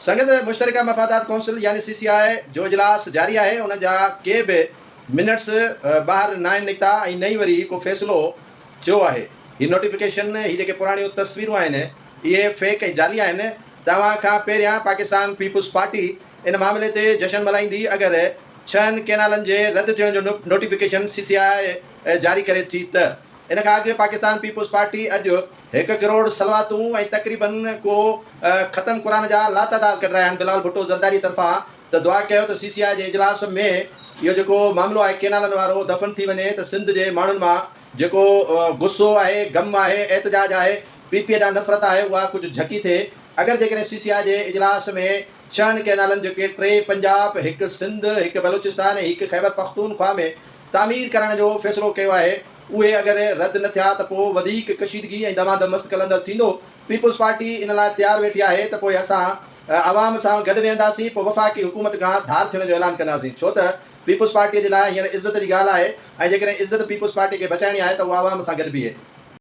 संगत मुश्तरका मफादात कौंसिल यानी CCI जो इजलास जारी है उन के भी मिनट्स बाहर ना निकता नई वरी को फैसलो जो है ये नोटिफिकेशन ही जो पुरानी तस्वीरूं आहिनि ये फेक जाली आहिनि। तव्हां खां पहिरियां पाकिस्तान पीपुल्स पार्टी इन मामले ते जश्न मल्हाईंदी अगरि 6 कैनालनि जे रद्द थियण जो नोटिफिकेशन CCI जारी करे थी त इन खां अॻु पाकिस्तान पीपुल्स पार्टी अॼु 1 करोड़ सलवातूं ऐं तक़रीबन को ख़तम क़ुरान जा लातादाद कढाया आहिनि बिलावल भुट्टो ज़रदारी तरफ़ां त दुआ कयो त CCI जे इजलास में इहो जेको मामिलो आहे कैनालनि वारो दफ़न थी वञे त सिंध जे माण्हुनि मां जेको गुस्सो आहे गम आहे एहतजाज आहे पीपीए ॾांहुं नफ़रत आहे उहा कुझु झकी थिए। अगरि जेकॾहिं CCI जे इजलास में 6 कैनालनि जेके 3 पंजाब 1 सिंध 1 बलूचिस्तान ऐं 1 खैबर पख्तूनख्वा में तामीर करण जो फ़ैसिलो कयो आहे उहे अगरि रद्द न थिया त पोइ वधीक कशीदगी ऐं दमादम मस्त कलंदड़ थींदो। पीपुल्स पार्टी इन लाइ तयारु वेठी आहे त पोइ असां आवाम सां गॾु वेहंदासीं, पोइ वफ़ाक़ी हुकूमत खां धार थियण जो ऐलान कंदासीं। छो त पीपुल्स पार्टीअ जे लाइ हींअर इज़त जी ॻाल्हि आहे ऐं जेकॾहिं इज़त पीपुल्स पार्टी खे बचाइणी आहे त उहा आवाम सां गॾु बीहे।